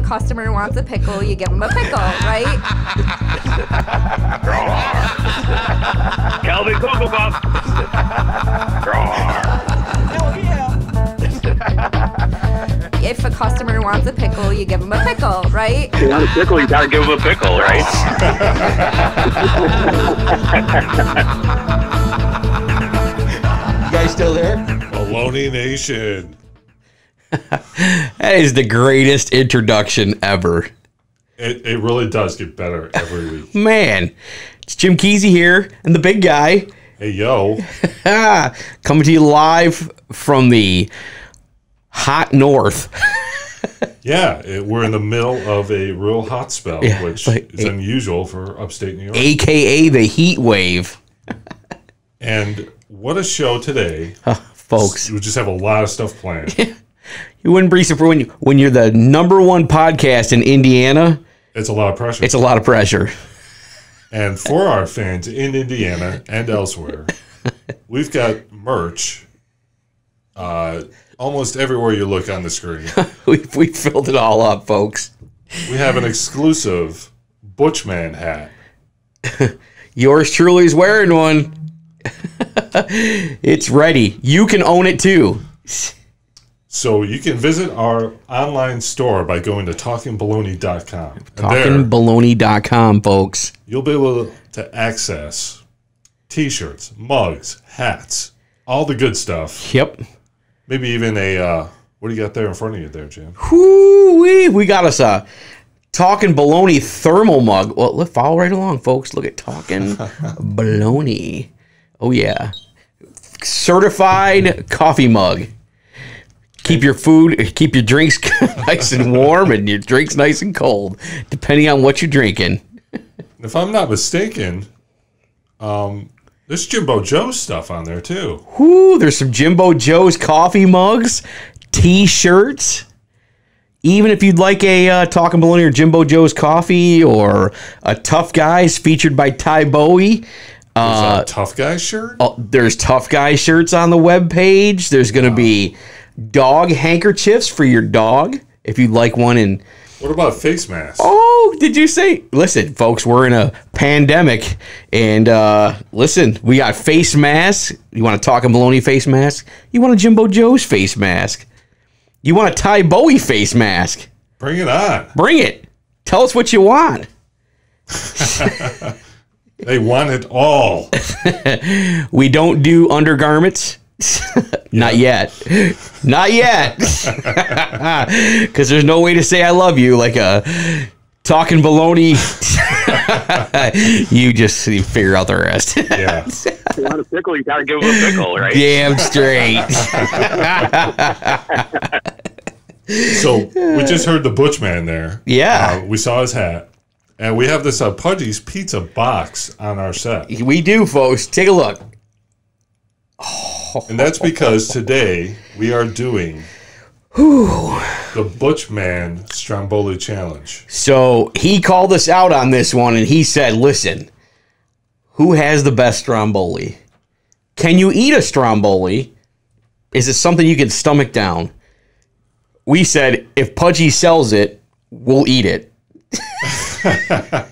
customer wants a pickle, you give them a pickle, right? Calvin Cocoa Puff. Hell yeah. If a customer wants a pickle, you give them a pickle, right? If you want a pickle, you gotta give him a pickle, right? You guys still there? Baloney Nation. That is the greatest introduction ever. It really does get better every week. Man, it's Jim Kesey here and the big guy. Hey, yo. Coming to you live from the hot north. Yeah, we're in the middle of a real hot spell, Yeah, which like is unusual for upstate New York. AKA the heat wave. And what a show today. Folks. We just have a lot of stuff planned. You wouldn't be surprised when you're the #1 podcast in Indiana. It's a lot of pressure. It's a lot of pressure. And for our fans in Indiana and elsewhere, we've got merch almost everywhere you look on the screen. We filled it all up, folks. We have an exclusive Butch Man hat. Yours truly is wearing one. It's ready. You can own it too. So you can visit our online store by going to talkinbaloney.com. Talkinbaloney.com, folks. You'll be able to access t-shirts, mugs, hats, all the good stuff. Yep. Maybe even a, what do you got there in front of you there, Jim? Whoo-wee. We got us a Talkin Baloney thermal mug. Well, let's follow right along, folks. Look at Talkin Baloney. Oh, yeah. Certified coffee mug. Keep your food, keep your drinks nice and warm and your drinks nice and cold, depending on what you're drinking. If I'm not mistaken, there's Jimbo Joe's stuff on there, too. Whoo, there's some Jimbo Joe's coffee mugs, T-shirts. Even if you'd like a Talkin Baloney or Jimbo Joe's coffee or a Tough Guys featured by Ty Bowie. There's a Tough Guy shirt? There's Tough Guy shirts on the webpage. There's going to be dog handkerchiefs for your dog if you'd like one. And what about face masks? oh, did you say? Listen, folks, we're in a pandemic, and listen, we got face masks. You want a Talkin Baloney face mask? You want a Jimbo Joe's face mask? You want a Ty Bowie face mask? Bring it on. Bring it. Tell us what you want. They want it all. We don't do undergarments. Not yet. Not yet. Because there's no way to say I love you like a Talkin Baloney. You just figure out the rest. Yeah. If you want a pickle, you gotta give him a pickle, right? Damn straight. So we just heard the Butch Man there. Yeah. We saw his hat. And we have this Pudgies Pizza box on our set. We do, folks. Take a look. And that's because today we are doing the Butch Man Stromboli Challenge. So he called us out on this one, and he said, listen, who has the best Stromboli? Can you eat a Stromboli? Is it something you can stomach down? We said, if Pudgy sells it, we'll eat it. Yeah,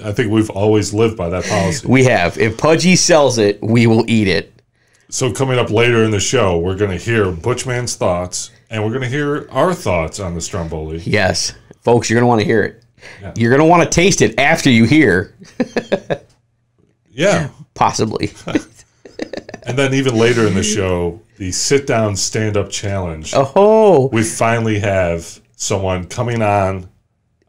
I think we've always lived by that policy. We have. If Pudgy sells it, we will eat it. So coming up later in the show, we're going to hear Butch Man's thoughts, and we're going to hear our thoughts on the Stromboli. Yes. Folks, you're going to want to hear it. Yeah. You're going to want to taste it after you hear. Yeah. Possibly. And then even later in the show, the sit-down stand-up challenge. Oh. We finally have someone coming on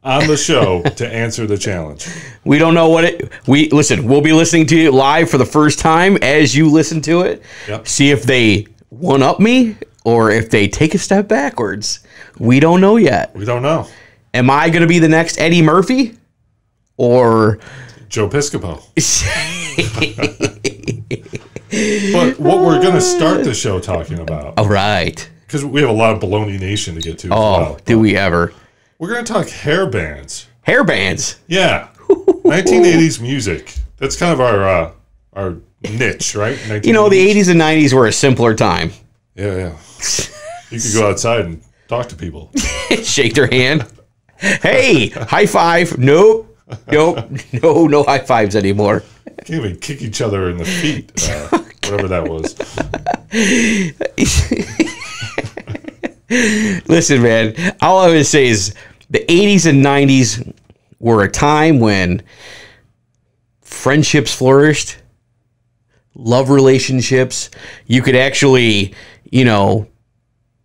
the show to answer the challenge. We don't know what it... We'll be listening to it live for the first time as you listen to it. Yep. See if they one-up me or if they take a step backwards. We don't know yet. We don't know. Am I going to be the next Eddie Murphy? Or... Joe Piscopo. But what we're going to start the show talking about... All right. Because we have a lot of Baloney Nation to get to as well. Do we ever? We're going to talk hair bands. Hair bands? Yeah. 1980s music. That's kind of our niche, right? You know, the 80s and 90s were a simpler time. Yeah. You could go outside and talk to people. Shake their hand. Hey, high five. Nope. No high fives anymore. Can't even kick each other in the feet. Whatever that was. Listen, man, all I would say is the 80s and 90s were a time when friendships flourished, love relationships. You could actually,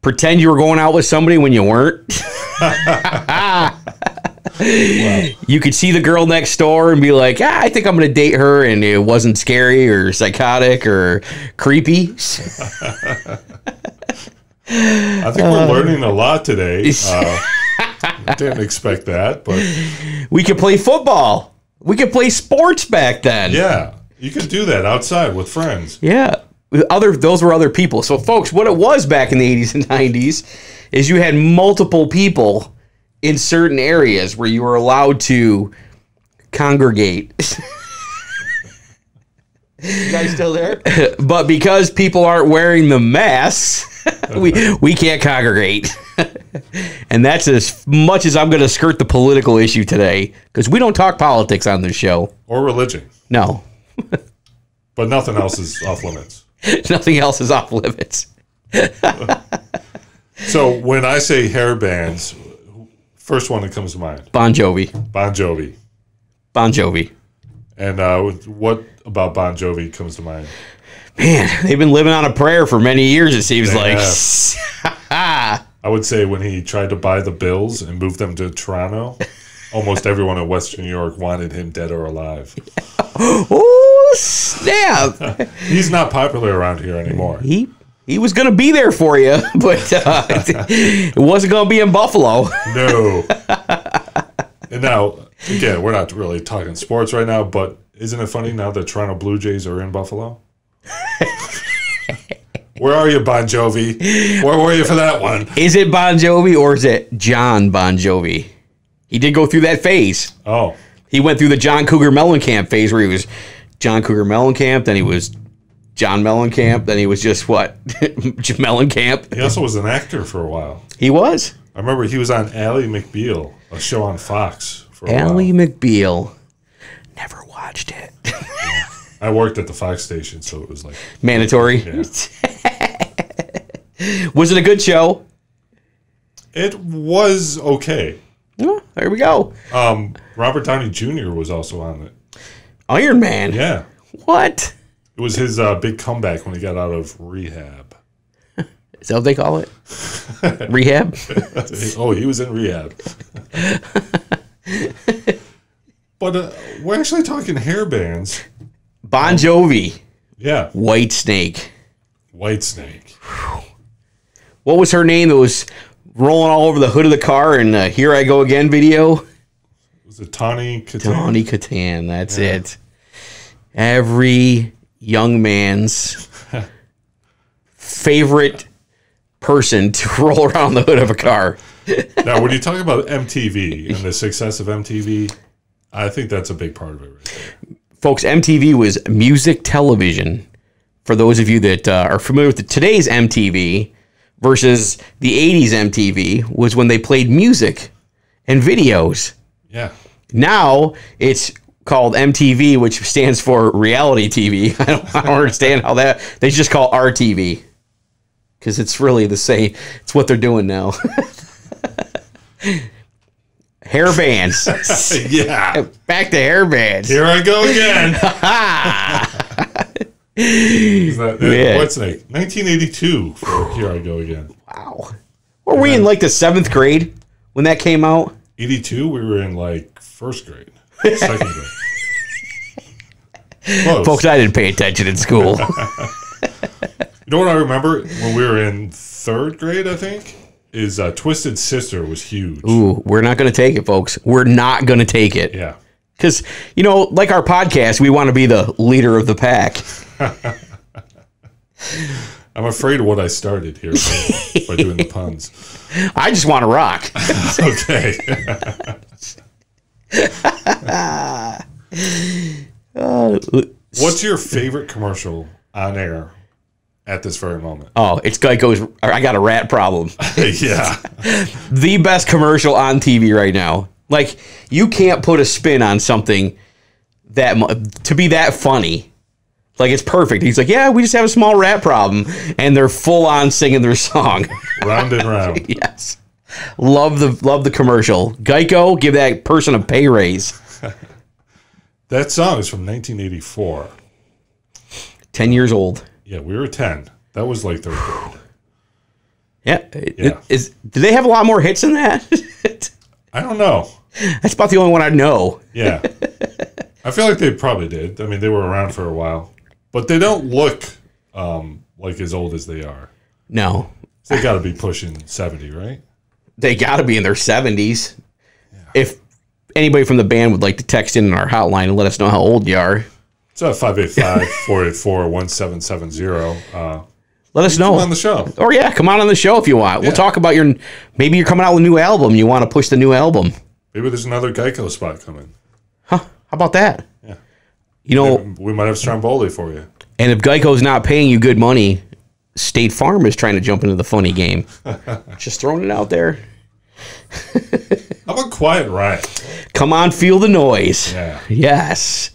pretend you were going out with somebody when you weren't. Wow. You could see the girl next door and be like, I think I'm going to date her, and it wasn't scary or psychotic or creepy. I think we're learning a lot today. Didn't expect that, but we could play football. We could play sports back then. Yeah, you could do that outside with friends. Yeah, those were other people. So, folks, what it was back in the 80s and 90s is you had multiple people in certain areas where you were allowed to congregate. You guys still there? But because people aren't wearing the masks, we can't congregate. And that's as much as I'm going to skirt the political issue today, because we don't talk politics on this show. Or religion. No. But nothing else is off limits. Nothing else is off limits. So when I say hair bands, first one that comes to mind? Bon Jovi. Bon Jovi. Bon Jovi. And what about Bon Jovi comes to mind? Man, they've been living on a prayer for many years, it seems like. I would say when he tried to buy the Bills and move them to Toronto, almost everyone in Western New York wanted him dead or alive. Oh, snap. He's not popular around here anymore. He was going to be there for you, but it wasn't going to be in Buffalo. No. And now, again, we're not really talking sports right now, but isn't it funny now that Toronto Blue Jays are in Buffalo? Where are you, Bon Jovi? Where were you for that one? Is it Bon Jovi or is it John Bon Jovi? He did go through that phase. Oh. He went through the John Cougar Mellencamp phase where he was John Cougar Mellencamp, then he was John Mellencamp, then he was just what? Mellencamp. He also was an actor for a while. He was? I remember he was on Ally McBeal, a show on Fox for a while. Ally McBeal. Never watched it. I worked at the Fox station, so it was like mandatory. Yeah. Was it a good show? It was okay. Oh, there we go. Robert Downey Jr. was also on it. Iron Man. Yeah. What? It was his big comeback when he got out of rehab. Is that what they call it? Rehab? Oh, he was in rehab. But we're actually talking hair bands. Bon Jovi. Yeah. White Snake. What was her name that was rolling all over the hood of the car in Here I Go Again video? Was it Tawny Kitaen? Tawny Kitaen, that's it. Every young man's favorite person to roll around the hood of a car. Now, when you talk about MTV and the success of MTV, I think that's a big part of it right there. Folks, MTV was music television. For those of you that are familiar with today's MTV versus the 80s MTV, was when they played music and videos. Yeah. Now it's called MTV, which stands for reality TV. I don't understand how that. They just call RTV because it's really the same. It's what they're doing now. Hair bands. Yeah. Back to hair bands. Here I go again. What's like 1982 for Here I Go Again. Wow. Were we in like the 7th grade when that came out? 82, we were in like 1st grade, 2nd grade. Close. Folks, I didn't pay attention in school. You know what I remember when we were in 3rd grade, I think? Is Twisted Sister was huge. Ooh, we're not going to take it, folks. We're not going to take it. Yeah. Because, like our podcast, we want to be the leader of the pack. I'm afraid of what I started here by doing the puns. I just want to rock. Okay. What's your favorite commercial on air at this very moment. Oh, it's Geico's I Got a Rat Problem. Yeah. The best commercial on TV right now. Like, you can't put a spin on something to be that funny. Like, it's perfect. He's like, yeah, we just have a small rat problem. And they're full on singing their song. Round and round. Yes. Love the commercial. Geico, give that person a pay raise. That song is from 1984. 10 years old. Yeah, we were 10. That was like third grade. Yeah. Do they have a lot more hits than that? I don't know. That's about the only one I know. Yeah. I feel like they probably did. I mean, they were around for a while. But they don't look like as old as they are. No. They got to be pushing 70, right? They got to be in their 70s. Yeah. If anybody from the band would like to text in our hotline and let us know how old you are. It's 585-484-1770. Let us know. Come on the show. Or yeah, come on the show if you want. Yeah. We'll talk about maybe you're coming out with a new album. You want to push the new album. Maybe there's another Geico spot coming. Huh. How about that? Yeah. You know, maybe we might have Stromboli for you. And if Geico's not paying you good money, State Farm is trying to jump into the funny game. Just throwing it out there. How about Quiet Riot? Come on, feel the noise. Yeah. Yes.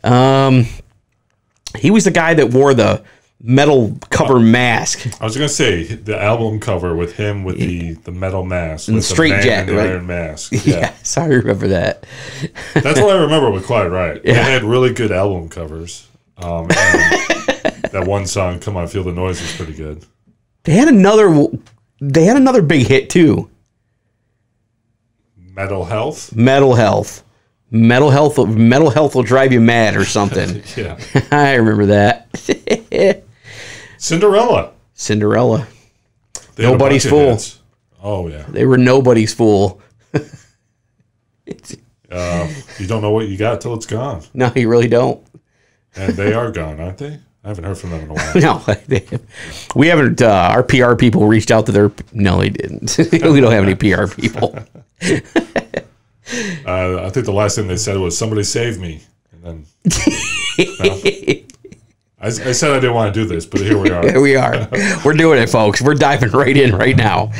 He was the guy that wore the metal cover mask. I was going to say the album cover with him with the metal mask. And with straight the jacket, right? Iron mask. Yeah. Yes, I remember that. That's what I remember with Quiet Riot. Yeah. They had really good album covers. And that one song, Come On, Feel the Noise, was pretty good. They had another big hit too. Mental Health? Mental Health will drive you mad or something. Yeah. I remember that. Cinderella. They had a Nobody's bunch of fool. hits. Oh, yeah. They were nobody's fool. You don't know what you got till it's gone. No, you really don't. And they are gone, aren't they? I haven't heard from them in a while. No, we haven't. Our PR people reached out to their. No, they didn't. We don't have any PR people. I think the last thing they said was, somebody save me. And then no. I said I didn't want to do this, but here we are. Here we are. We're doing it, folks. We're diving right in right now.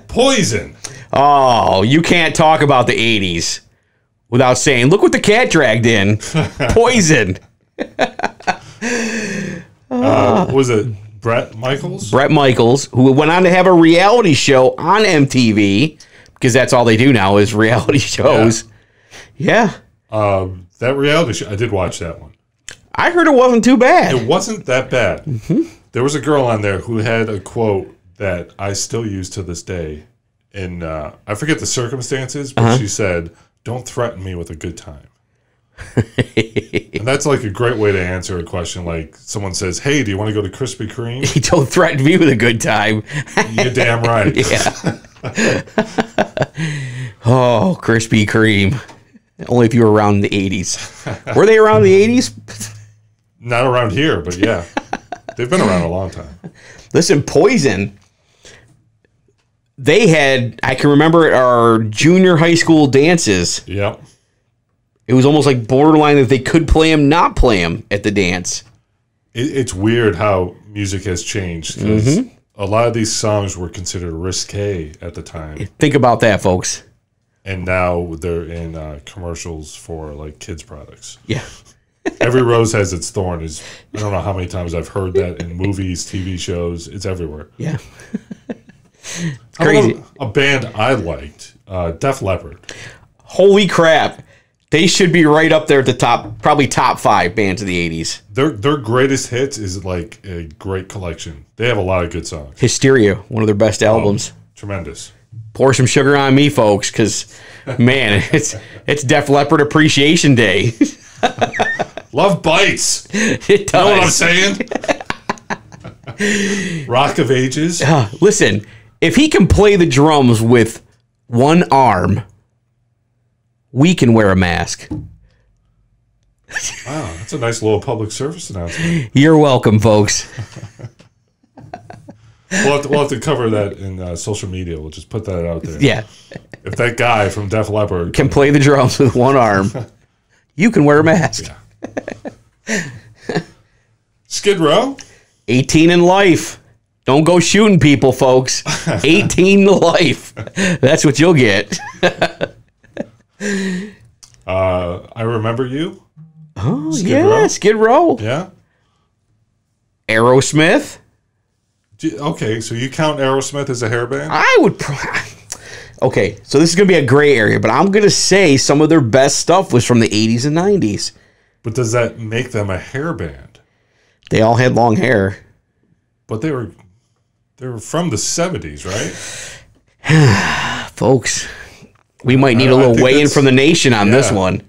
Poison. Oh, you can't talk about the 80s without saying, look what the cat dragged in. Poison. Was it Bret Michaels? Bret Michaels, who went on to have a reality show on MTV, because that's all they do now is reality shows. Yeah. That reality show, I did watch that one. I heard it wasn't too bad. It wasn't that bad. Mm-hmm. There was a girl on there who had a quote that I still use to this day. And I forget the circumstances, but she said, don't threaten me with a good time. And that's like a great way to answer a question. Like someone says, hey, do you want to go to Krispy Kreme? He don't threaten me with a good time. You're damn right. Yeah. Oh, Krispy Kreme. Only if you were around in the 80s. Were they around the 80s? Not around here, but yeah. They've been around a long time. Listen, Poison, they had, I can remember at our junior high school dances. Yep. It was almost like borderline that they could play them, not play them at the dance. It's weird how music has changed, because a lot of these songs were considered risque at the time. Think about that, folks. And now they're in commercials for like kids products. Yeah. Every rose has its thorn. I don't know how many times I've heard that in movies, TV shows. It's everywhere. Yeah. It's crazy. A band I liked, Def Leppard. Holy crap. They should be right up there at the top, probably top 5 bands of the 80s. Their greatest hits is like a great collection. They have a lot of good songs. Hysteria, one of their best albums. Tremendous. Pour some sugar on me, folks, because, man, it's Def Leppard Appreciation Day. Love bites. It does. You know what I'm saying? Rock of Ages. Listen, if he can play the drums with one arm, we can wear a mask. Wow, that's a nice little public service announcement. You're welcome, folks. We'll have to cover that in social media. We'll just put that out there. Yeah. If that guy from Def Leppard can play the drums with one arm, you can wear a mask. Yeah. Skid Row? 18 in life. Don't go shooting people, folks. 18 to life. That's what you'll get. I Remember You. Oh, yeah. Skid Row. Yeah. Aerosmith. Okay, so you count Aerosmith as a hair band? I would. Okay, so this is going to be a gray area, but I'm going to say some of their best stuff was from the 80s and 90s. But does that make them a hair band? They all had long hair. But they were from the 70s, right? Folks, we might need a little weigh-in from the nation on this one.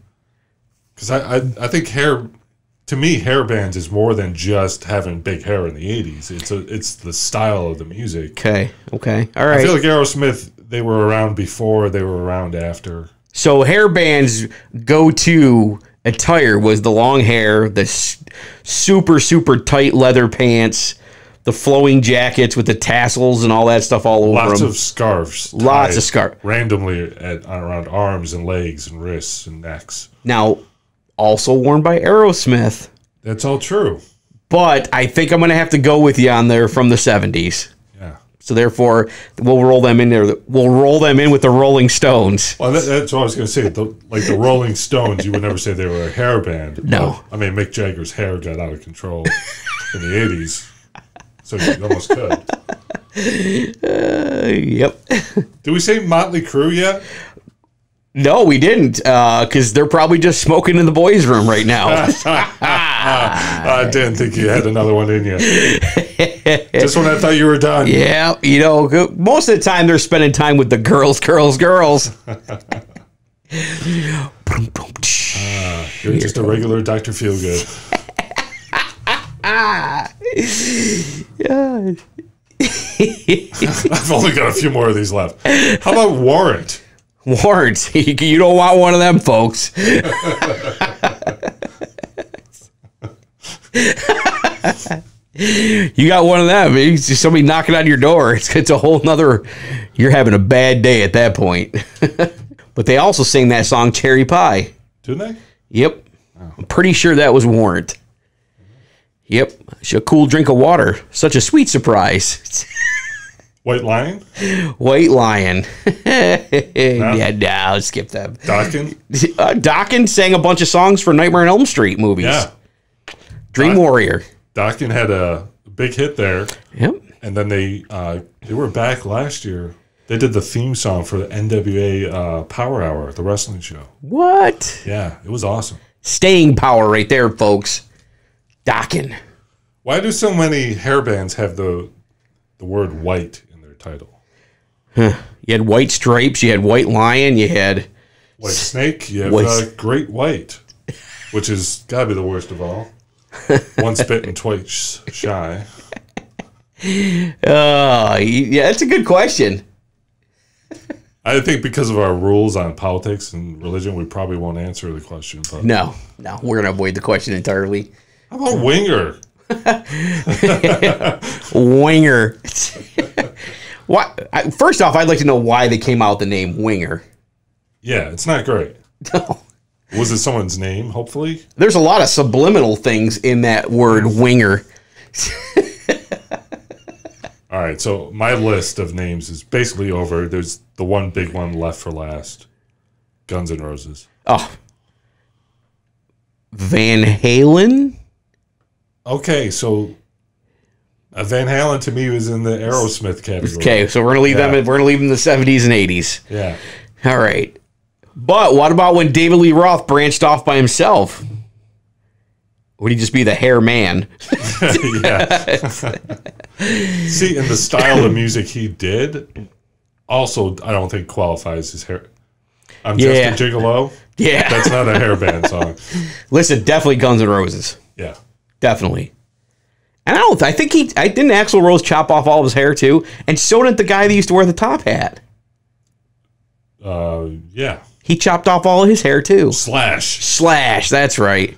Because I think to me, hair bands is more than just having big hair in the 80s. It's the style of the music. Okay, all right. I feel like Aerosmith, they were around before, they were around after. So hair bands' go-to attire was the long hair, the super, super tight leather pants, the flowing jackets with the tassels and all that stuff all over them. Lots of scarves. Lots of scarves. Randomly around arms and legs and wrists and necks. Now, also worn by Aerosmith. That's all true. But I think I'm going to have to go with you on there from the 70s. Yeah. So therefore, we'll roll them in there. We'll roll them in with the Rolling Stones. Well, that's what I was going to say. Like the Rolling Stones, you would never say they were a hair band. No. I mean, Mick Jagger's hair got out of control in the 80s. So you almost could. Yep. Did we say Motley Crue yet? No, we didn't, because they're probably just smoking in the boys' room right now. I didn't think you had another one in you. Just when I thought you were done. Yeah, most of the time they're spending time with the girls. You're just a regular Dr. Feelgood. I've only got a few more of these left. How about Warrant? Warrant. You don't want one of them, folks. You got one of them. It's just somebody knocking on your door. It's a whole nother. You're having a bad day at that point. But they also sing that song "Cherry Pie." Didn't they? Yep. Oh. I'm pretty sure that was Warrant. Yep. A cool drink of water. Such a sweet surprise. White Lion? White Lion. Yeah, no, I'll skip them. Talkin? Talkin sang a bunch of songs for Nightmare on Elm Street movies. Yeah. Dream Warrior. Talkin had a big hit there. Yep. And then they were back last year. They did the theme song for the NWA Power Hour, the wrestling show. What? Yeah, it was awesome. Staying power right there, folks. Talkin. Why do so many hair bands have the word white in their title? You had White Stripes, you had White Lion, you had White Snake, you have Great White, which is got to be the worst of all. Once bitten, twice shy. Yeah, that's a good question. I think because of our rules on politics and religion, we probably won't answer the question. But No, we're going to avoid the question entirely. How about Winger? Winger. First off, I'd like to know why they came out with the name Winger. Yeah, it's not great. No. Was it someone's name, hopefully? There's a lot of subliminal things in that word Winger. All right, so my list of names is basically over. There's the one big one left for last. Guns N' Roses. Oh. Van Halen? Okay, so Van Halen to me was in the Aerosmith category. Okay, so we're gonna leave them. We're gonna leave them in the 70s and 80s. Yeah. All right. But what about when David Lee Roth branched off by himself? Would he just be the hair man? Yeah. See, in the style of music he did, also I don't think qualifies as hair. I'm just a gigolo. Yeah. That's not a hair band song. Listen, definitely Guns N' Roses. Yeah. Definitely. And I think didn't Axl Rose chop off all of his hair too? And so did the guy that used to wear the top hat. Yeah. He chopped off all of his hair too. Slash, that's right.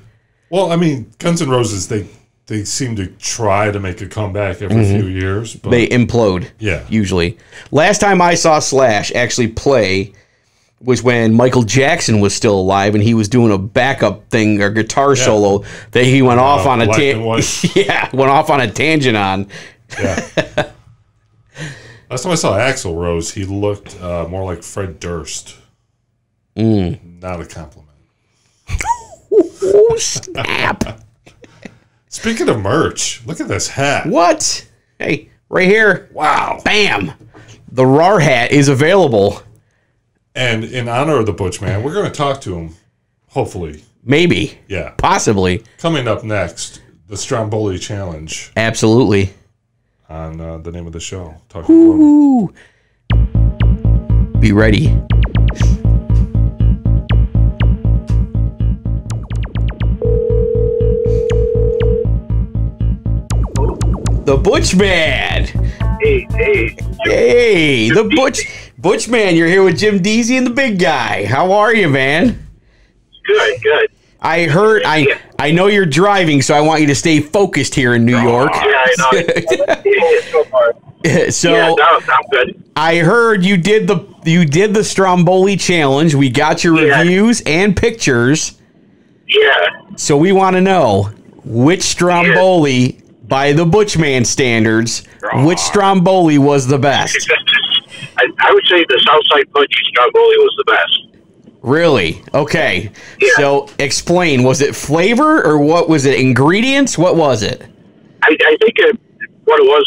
Well, I mean, Guns N' Roses, they seem to try to make a comeback every few years. But they implode. Yeah. Usually. Last time I saw Slash actually play was when Michael Jackson was still alive and he was doing a backup thing or guitar solo that he went off on a went off on a tangent on. Yeah. Last time I saw Axl Rose, he looked more like Fred Durst. Not a compliment. Oh, snap. Speaking of merch, look at this hat. What? Hey, right here. Wow. Bam. The RAR hat is available. And in honor of the Butch Man, we're going to talk to him, hopefully. Maybe. Yeah. Possibly. Coming up next, the Stromboli Challenge. Absolutely. On the name of the show. Talkin Baloney. Be ready. The Butch Man. Hey, the Butch Man. You're here with Jim Deezy and the big guy. How are you, man? Good. I heard. I know you're driving, so I want you to stay focused here in New York. Yeah, I know. So yeah, that sounds good. I heard you did the Stromboli challenge. We got your reviews and pictures. Yeah. So we want to know which Stromboli, by the Butch Man standards, which Stromboli was the best. I would say the Southside Pudgies Stromboli was the best. Really? Okay. Yeah. So explain. Was it flavor or what was it? Ingredients? What was it? I think what it was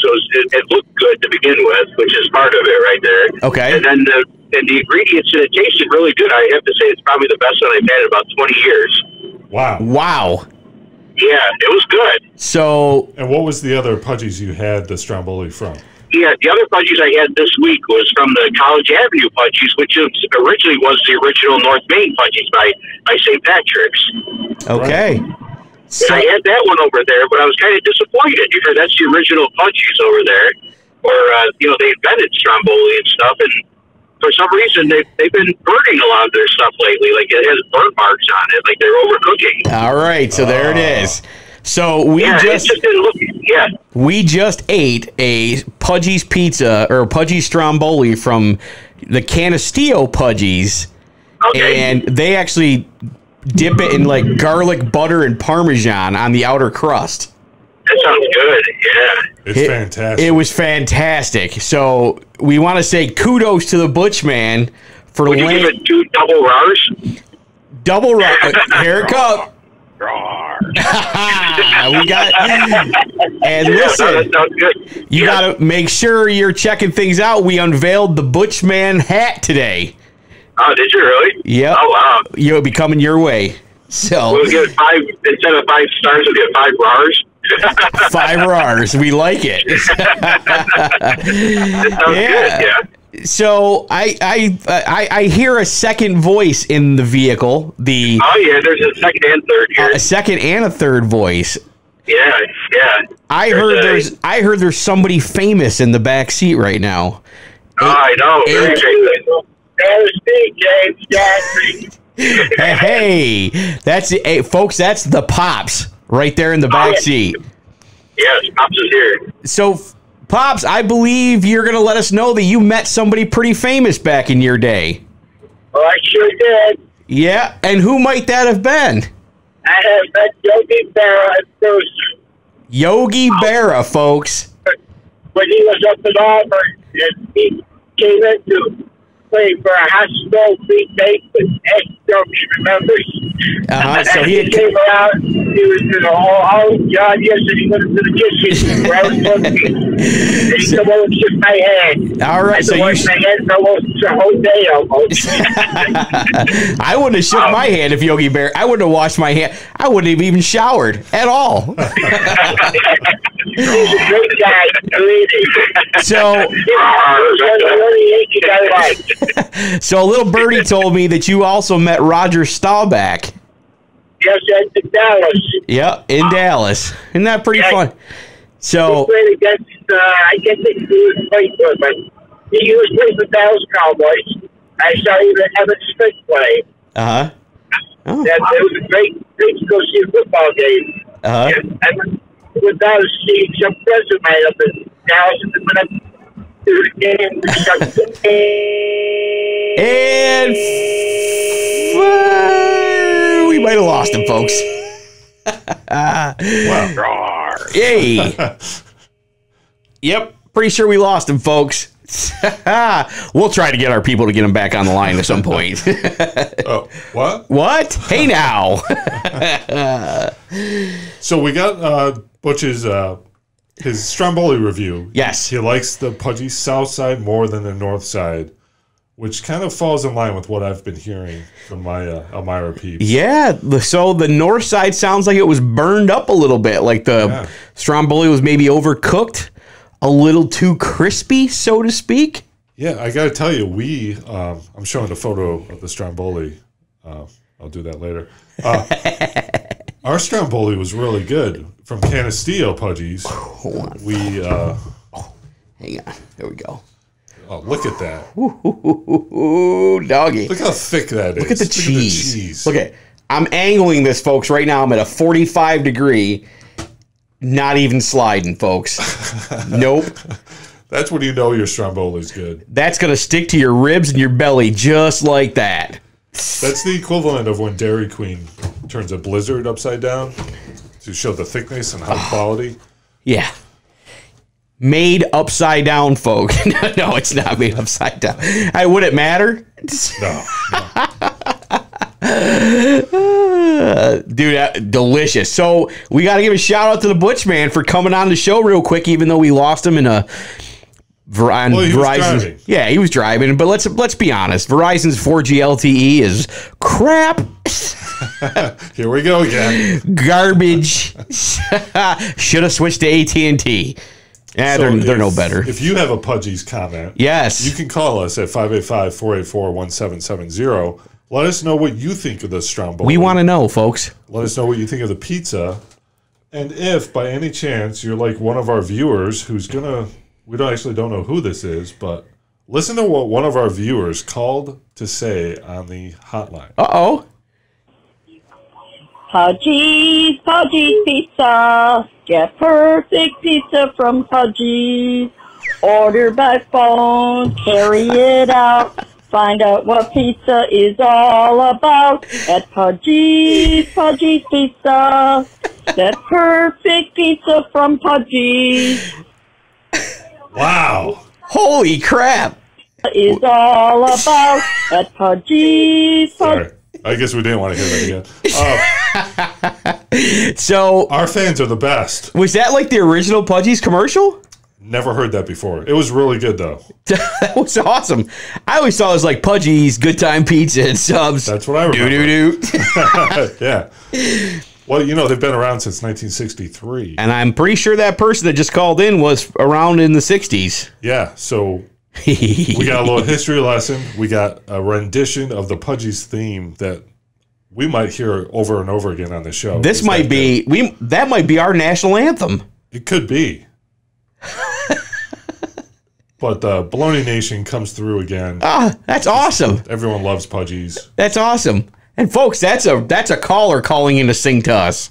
it looked good to begin with, which is part of it right there. Okay. And then the ingredients, and it tasted really good. I have to say it's probably the best one I've had in about 20 years. Wow. Yeah, it was good. So. And what was the other Pudgies you had the Stromboli from? Yeah, the other Pudgies I had this week was from the College Avenue Pudgies, which originally was the original North Main Pudgies by St. Patrick's. Okay. Right. So, I had that one over there, but I was kind of disappointed because that's the original Pudgies over there, where they invented Stromboli and stuff, and for some reason they've been burning a lot of their stuff lately. Like it has burn marks on it, like they're overcooking. All right, so there it is. So we just ate a Pudgies Pizza or Pudgies Stromboli from the Canastillo Pudgies, and they actually dip it in like garlic butter and Parmesan on the outer crust. That sounds good. Yeah, it's fantastic. It was fantastic. So we want to say kudos to the Butch Man for Would you give it 2 double rars? Double rar. Here it comes. We got, and listen, that sounds good. You got to make sure you're checking things out. We unveiled the Butch Man hat today. Oh, did you really? Yep. Oh, wow. It'll be coming your way. So we'll get 5 instead of 5 stars. We'll get 5 rars. 5 rars. We like it. That sounds good. Yeah. So I hear a second voice in the vehicle. There's a second and third here. A second and a third voice. Yeah. I heard there's somebody famous in the back seat right now. I know. Very famous. There's James Hey, that's it, folks. That's the Pops right there in the back seat. Yes, Pops is here. So. Pops, I believe you're going to let us know that you met somebody pretty famous back in your day. Well, I sure did. Yeah, and who might that have been? I have met Yogi Berra at first. Yogi Berra, folks. When he was up in Auburn, and he came in to play for a hospital free tape with Jovi Remembers. So he came around, he was in all John, yes, and he went into the kitchen where I was looking. And he came over and shook my hand. All right, so you my hand for almost the whole day almost. I wouldn't have shook my hand if Yogi Berra. I wouldn't have washed my hand. I wouldn't have even showered at all. He's a great guy, really. So a little birdie told me that you also met Roger Staubach. Yes, in Dallas. Yeah, in Dallas. Isn't that pretty fun? So he played against, I guess he was playing for, but he was playing for Dallas Cowboys. I saw even Evan Smith play. Oh. It was a great to go see a football game. And with Dallas, see some friends of mine up in Dallas, and then went up to the game. And we might have lost him, folks. Wow. Yay. Yep. Pretty sure we lost him, folks. We'll try to get our people to get him back on the line at some point. Oh, what? What? Hey, now. So we got Butch's his Stromboli review. Yes. He likes the Pudgy South Side more than the North Side, which kind of falls in line with what I've been hearing from my Elmira peeps. Yeah. So the North Side sounds like it was burned up a little bit. Like the Stromboli was maybe overcooked. A little too crispy, so to speak. Yeah, I got to tell you, I'm showing a photo of the Stromboli. I'll do that later. Our Stromboli was really good from Canisteo Pudgies. Hold on. Hang on. There we go. Oh, look at that. Ooh, doggy. Look how thick that is. Look at the cheese. Look at I'm angling this, folks, right now. I'm at a 45 degree. Not even sliding, folks. Nope. That's when you know your Stromboli's good. That's going to stick to your ribs and your belly just like that. That's the equivalent of when Dairy Queen turns a Blizzard upside down to show the thickness and high quality. Yeah. Made upside down, folks. No, it's not made upside down. Would it matter? No. Dude, delicious. So we got to give a shout out to the Butch Man for coming on the show real quick, even though we lost him in a Verizon. Driving. Yeah, he was driving. But let's be honest. Verizon's 4G LTE is crap. Here we go again. Garbage. Should have switched to AT&T. Yeah, so they're no better. If you have a Pudgies comment, yes, you can call us at 585-484-1770. Let us know what you think of the Stromboli. We want to know, folks. Let us know what you think of the pizza. And if, by any chance, you're like one of our viewers who's going to... We don't know who this is, but listen to what one of our viewers called to say on the hotline. Uh-oh. Pudgies Pizza. Get perfect pizza from Pudgies. Order by phone. Carry it out. Find out what pizza is all about at Pudgies Pizza. That perfect pizza from Pudgies. Wow. Holy crap. Is all about at Pudgies. Sorry. I guess we didn't want to hear that again. So our fans are the best. Was that like the original Pudgies commercial? Never heard that before. It was really good, though. That was awesome. I always thought it was like Pudgies, Good Time Pizza, and Subs. That's what I remember. Do-do-do. Yeah. Well, they've been around since 1963. And I'm pretty sure that person that just called in was around in the 60s. Yeah, so we got a little history lesson. We got a rendition of the Pudgies theme that we might hear over and over again on the show. That might be our national anthem. It could be. But Baloney Nation comes through again. Ah, that's awesome. Everyone loves Pudgies. That's awesome. And folks, that's a caller calling in to sing to us.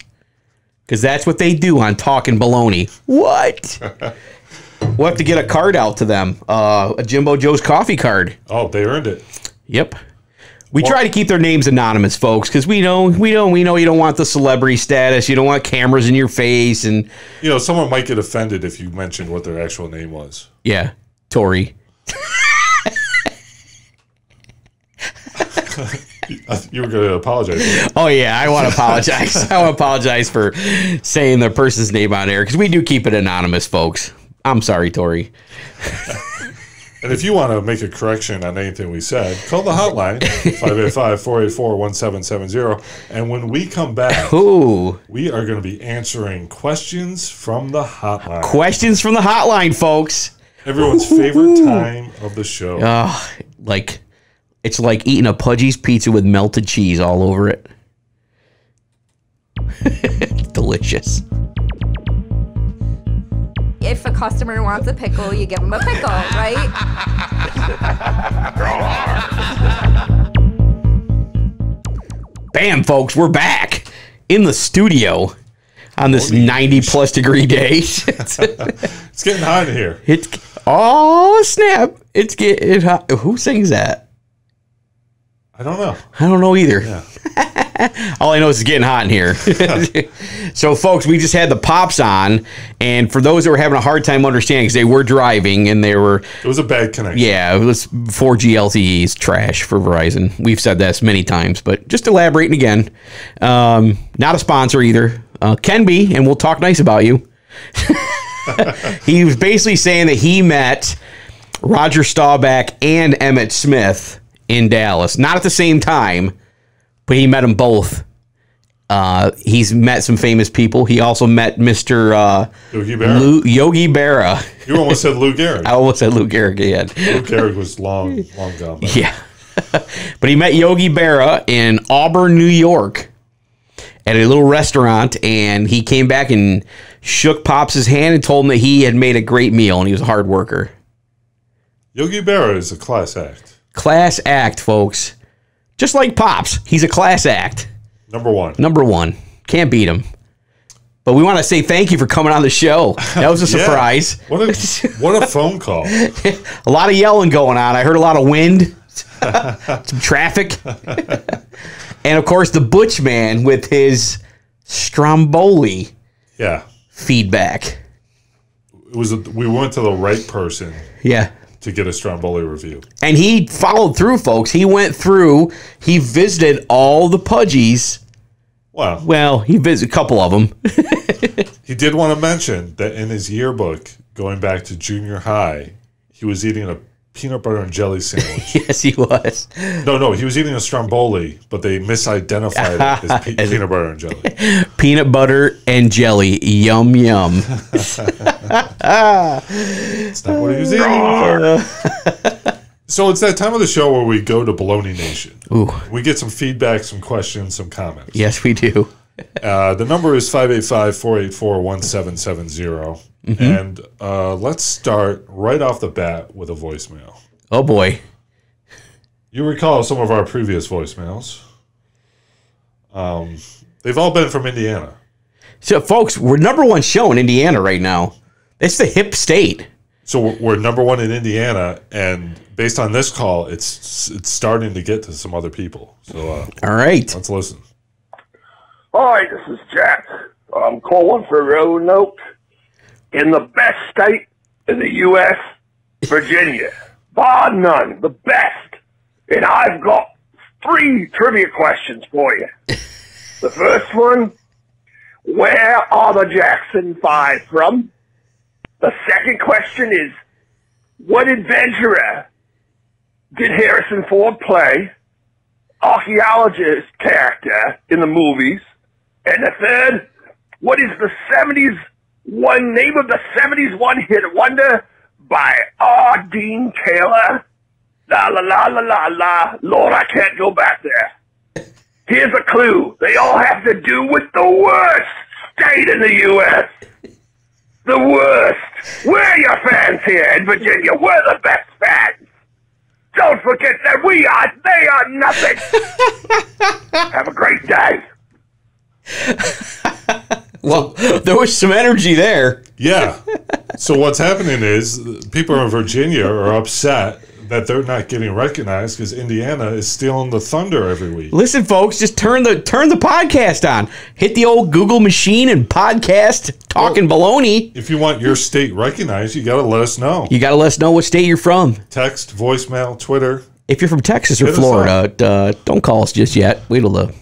Because that's what they do on Talkin Baloney. What? We'll have to get a card out to them. A Jimbo Joe's coffee card. Oh, they earned it. Yep. We try to keep their names anonymous, folks, because we know you don't want the celebrity status. You don't want cameras in your face, and someone might get offended if you mentioned what their actual name was. Yeah, Tori. You were going to apologize. Oh yeah, I want to apologize. I want to apologize for saying the person's name on air because we do keep it anonymous, folks. I'm sorry, Tori. And if you want to make a correction on anything we said, call the hotline, 585-484-1770. And when we come back, we are going to be answering questions from the hotline. Questions from the hotline, folks. Everyone's favorite time of the show. It's like eating a Pudgies pizza with melted cheese all over it. Delicious. If a customer wants a pickle, you give them a pickle, right? Bam, folks, we're back in the studio on this 90-plus degree day. It's getting hot in here. Oh, snap. It's getting hot. Who sings that? I don't know. I don't know either. Yeah. All I know is it's getting hot in here. So, folks, we just had the Pops on, and for those that were having a hard time understanding, because they were driving and they were... It was a bad connection. Yeah, it was 4G LTE is trash for Verizon. We've said this many times, but just elaborating again. Not a sponsor either. Can be, and we'll talk nice about you. He was basically saying that he met Roger Staubach and Emmett Smith in Dallas. Not at the same time, but he met them both. He's met some famous people. He also met Mr. Yogi Berra. Yogi Berra. You almost said Lou Gehrig. I almost said Lou Gehrig again. Lou Gehrig was long gone. Yeah. But he met Yogi Berra in Auburn, New York at a little restaurant, and he came back and shook Pops' hand and told him that he had made a great meal and he was a hard worker. Yogi Berra is a class act. Class act, folks. Just like Pops, he's a class act. Number one. Number one. Can't beat him. But we want to say thank you for coming on the show. That was a surprise. What a phone call. A lot of yelling going on. I heard a lot of wind, some traffic. And, of course, the Butch Man with his Stromboli feedback. We went to the right person. Yeah. To get a Stromboli review. And he followed through, folks. He went through. He visited all the Pudgies. Wow. Well, he visited a couple of them. He did want to mention that in his yearbook, going back to junior high, he was eating a peanut butter and jelly sandwich. Yes, he was. No, he was eating a Stromboli, but they misidentified it as peanut butter and jelly. Peanut butter and jelly. Yum, yum. That's not what he was eating. So it's that time of the show where we go to Baloney Nation. Ooh. We get some feedback, some questions, some comments. Yes, we do. The number is 585-484-1770. And let's start right off the bat with a voicemail. Oh, boy. You recall some of our previous voicemails. They've all been from Indiana. So, folks, we're number one show in Indiana right now. It's the hip state. So we're number one in Indiana, and based on this call, it's starting to get to some other people. So all right. Let's listen. Hi, this is Jack. I'm calling for Roanoke in the best state in the U.S., Virginia. Bar none, the best. And I've got 3 trivia questions for you. The first one, where are the Jackson 5 from? The second question is, what adventurer did Harrison Ford play? Archaeologist character in the movies. And the third, what is the 70s name of the 70s one-hit wonder by R. Dean Taylor? La la la la la la. Lord, I can't go back there. Here's a clue. They all have to do with the worst state in the U.S. The worst. We're your fans here in Virginia. We're the best fans. Don't forget that we are. They are nothing. Have a great day. Well, there was some energy there. Yeah. So what's happening is people in Virginia are upset that they're not getting recognized because Indiana is stealing the thunder every week. Listen, folks, just turn the podcast on. Hit the old Google machine and podcast Talkin Baloney. If you want your state recognized, you got to let us know. You got to let us know what state you're from. Text, voicemail, Twitter. If you're from Texas or Florida, don't call us just yet. Wait till the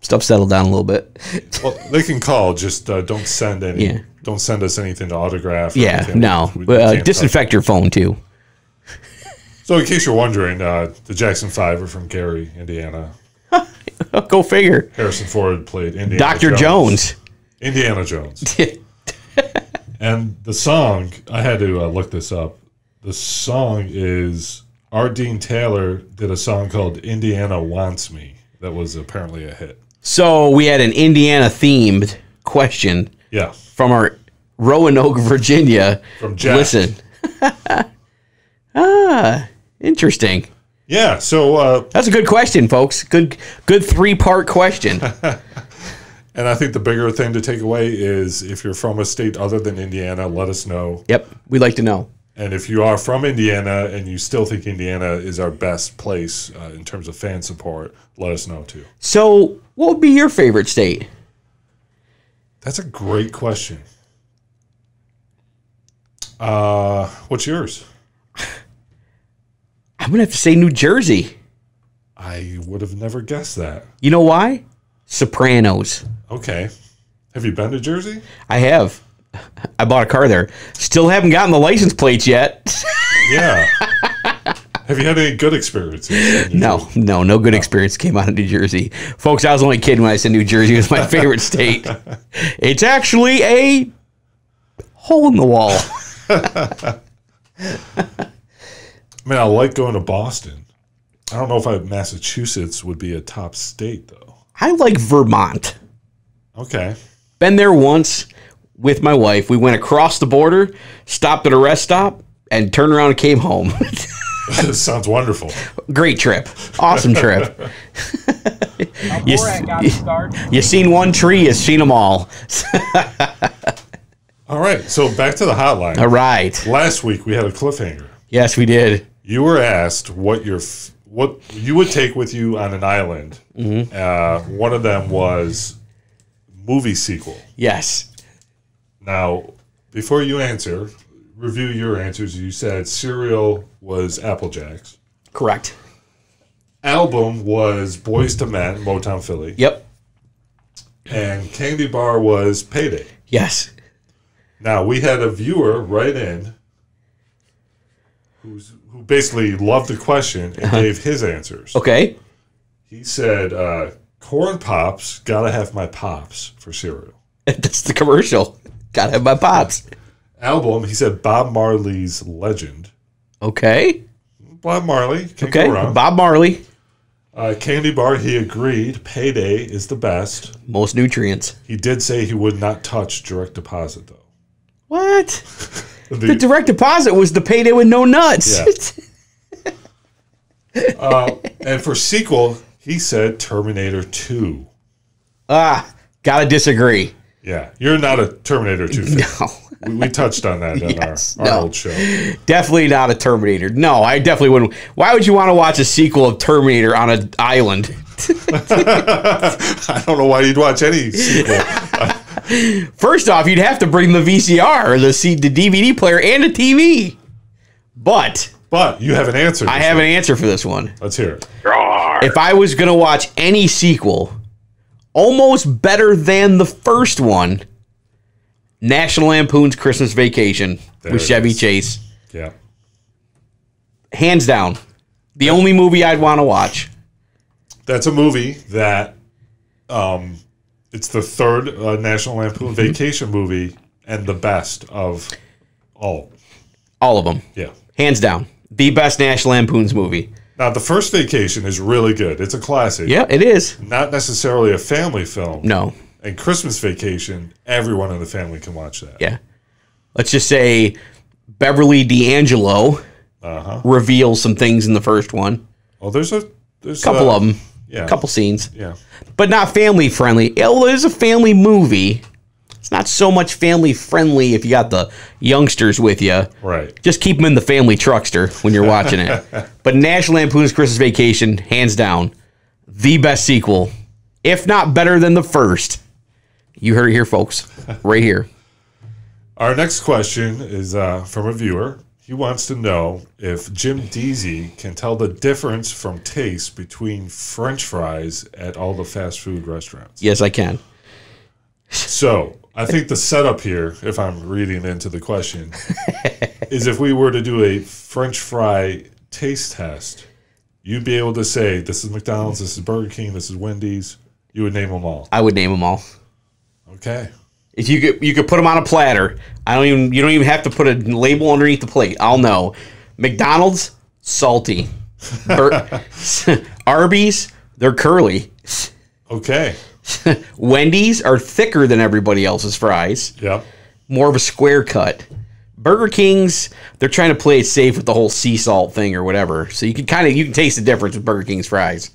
stuff settle down a little bit. Well, they can call. Just don't send any. Yeah. Don't send us anything to autograph. Yeah, no. Disinfect your phone too. So, in case you're wondering, the Jackson 5 are from Gary, Indiana. Go figure. Harrison Ford played Indiana Dr. Jones. Indiana Jones. And the song, I had to look this up. The song is R. Dean Taylor did a song called Indiana Wants Me. That was apparently a hit. So we had an Indiana-themed question from our Roanoke, Virginia. From Jack. Listen. Interesting. Yeah, so... that's a good question, folks. Good 3-part question. And I think the bigger thing to take away is if you're from a state other than Indiana, let us know. Yep, we'd like to know. And if you are from Indiana and you still think Indiana is our best place in terms of fan support, let us know too. So, what would be your favorite state? That's a great question. What's yours? I'm going to have to say New Jersey. I would have never guessed that. You know why? Sopranos. Okay. Have you been to Jersey? I have. I bought a car there. Still haven't gotten the license plates yet. Yeah. Have you had any good experiences? No good experience came out of New Jersey. Folks, I was only kidding when I said New Jersey was my favorite state. It's actually a hole in the wall. I mean, I like going to Boston. I don't know if Massachusetts would be a top state, though. I like Vermont. Okay. Been there once with my wife. We went across the border, stopped at a rest stop, and turned around and came home. Sounds wonderful. Great trip. Awesome trip. You seen one tree, you seen them all. All right, so back to the hotline. All right. Last week we had a cliffhanger. Yes, we did. You were asked what you would take with you on an island. Mm-hmm. One of them was movie sequel. Yes. Now, before you answer, review your answers. You said cereal was Apple Jacks. Correct. Album was Boys to Men, Motown Philly. Yep. And candy bar was Payday. Yes. Now, we had a viewer write in who basically loved the question and gave his answers. Okay. He said, Corn Pops, gotta have my Pops for cereal. That's the commercial. Gotta have my Pops. Album, he said Bob Marley's Legend. Okay. Bob Marley, can't Okay. go wrong. Bob Marley. Candy bar, he agreed. Payday is the best. Most nutrients. He did say he would not touch direct deposit, though. What? The direct deposit was the Payday with no nuts. Yeah. And for sequel, he said Terminator 2. Gotta disagree. Yeah, you're not a Terminator 2 fan. No. We touched on that in our old show. Definitely not a Terminator. No, I definitely wouldn't. Why would you want to watch a sequel of Terminator on an island? I don't know why you'd watch any sequel. First off, you'd have to bring the VCR, or the DVD player, and a TV. But you have an answer. I have an answer for this one. Let's hear it. If I was going to watch any sequel, almost better than the first one, National Lampoon's Christmas Vacation with Chevy Chase. Yeah. Hands down. The only movie I'd want to watch. That's a movie that it's the third National Lampoon Vacation movie and the best of all. All of them. Yeah. Hands down. The best National Lampoon's movie. Now, the first Vacation is really good. It's a classic. Yeah, it is. Not necessarily a family film. No. And Christmas Vacation, everyone in the family can watch that. Yeah. Let's just say Beverly D'Angelo reveals some things in the first one. Oh, there's a couple of them. Yeah. A couple scenes. Yeah. But not family friendly. It is a family movie. It's not so much family friendly if you got the youngsters with you. Right. Just keep them in the family truckster when you're watching it. But National Lampoon's Christmas Vacation, hands down, the best sequel, if not better than the first. You heard it here, folks. Right here. Our next question is from a viewer. He wants to know if Jim Deezy can tell the difference from taste between French fries at all the fast food restaurants. Yes, I can. So, I think the setup here, if I'm reading into the question, is if we were to do a French fry taste test, you'd be able to say, this is McDonald's, this is Burger King, this is Wendy's. You would name them all. I would name them all. Okay. If you could put them on a platter. You don't even have to put a label underneath the plate. I'll know. McDonald's, salty. Arby's, they're curly. Okay. Wendy's are thicker than everybody else's fries. Yep. More of a square cut. Burger King's, they're trying to play it safe with the whole sea salt thing or whatever. So you can taste the difference with Burger King's fries.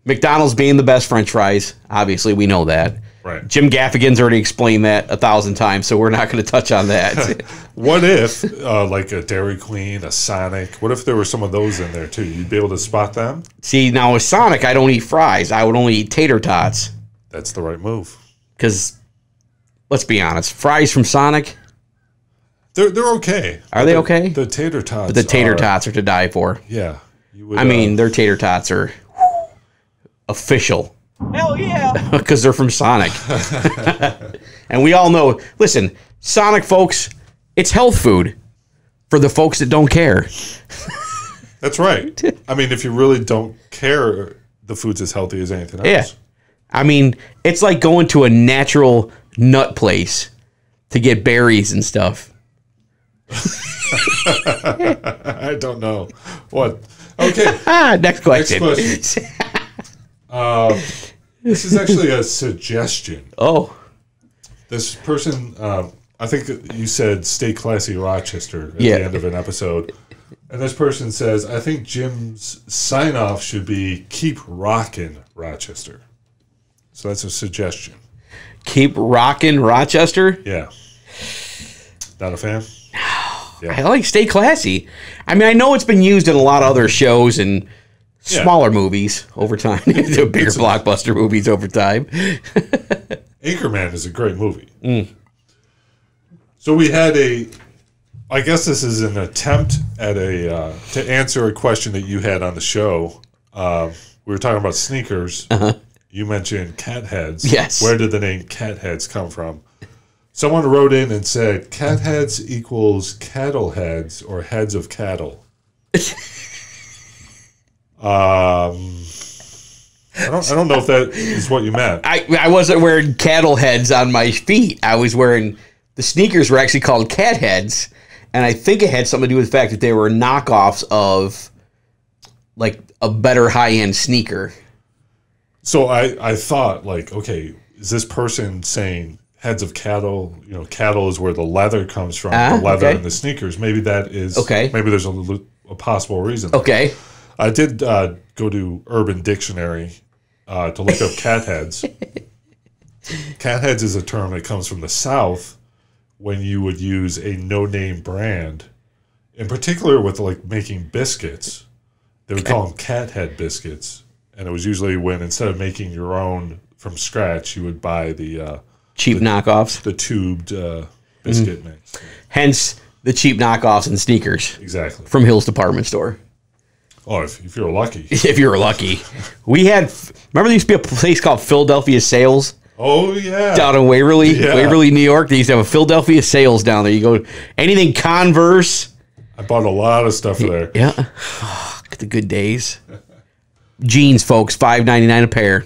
McDonald's being the best French fries, obviously we know that. Right. Jim Gaffigan's already explained that 1,000 times, so we're not going to touch on that. What if, like a Dairy Queen, a Sonic, what if there were some of those in there too? You'd be able to spot them? See, now with Sonic, I don't eat fries. I would only eat tater tots. That's the right move. Because, let's be honest, fries from Sonic, they're okay. Are they okay? The tater tots. But the tater tots are to die for. Yeah. You would, I mean, their tater tots are official. Hell yeah! Because they're from Sonic. And we all know, listen, Sonic, folks, it's health food for the folks that don't care. That's right. I mean, if you really don't care, the food's as healthy as anything else. Yeah. I mean, it's like going to a natural nut place to get berries and stuff. I don't know. What? Okay. Next question. Next question. This is actually a suggestion. Oh. This person, I think you said stay classy Rochester at Yeah. the end of an episode. And this person says, I think Jim's sign-off should be keep rockin' Rochester. So that's a suggestion. Keep rocking Rochester? Yeah. Not a fan? Yeah. I like stay classy. I mean, I know it's been used in a lot of other shows and smaller movies over time. The bigger blockbuster movies over time. Anchorman is a great movie. So we had I guess this is an attempt at to answer a question that you had on the show. We were talking about sneakers. You mentioned cat heads. Yes. Where did the name cat heads come from? Someone wrote in and said cat heads equals cattle heads or heads of cattle. I don't know if that is what you meant. I wasn't wearing cattle heads on my feet. I was wearing, the sneakers were actually called cat heads, and I think it had something to do with the fact that they were knockoffs of like a better high-end sneaker. So I thought, like, okay, is this person saying heads of cattle? You know, cattle is where the leather comes from, the leather okay. and the sneakers. Maybe that is okay. Maybe there's a possible reason. Okay. I did go to Urban Dictionary to look up cat heads. Cat heads is a term that comes from the South when you would use a no-name brand, in particular with like making biscuits. They would call them cat head biscuits. And it was usually when instead of making your own from scratch, you would buy the cheap knockoffs, the tubed biscuit mix. Hence the cheap knockoffs and sneakers. Exactly. From Hill's Department Store. Oh, if you're lucky. If you were lucky. We had, remember there used to be a place called Philadelphia Sales? Oh, yeah. Down in Waverly, New York. They used to have a Philadelphia Sales down there. You go, anything Converse. I bought a lot of stuff there. Yeah. Oh, the good days. Jeans, folks, $5.99 a pair.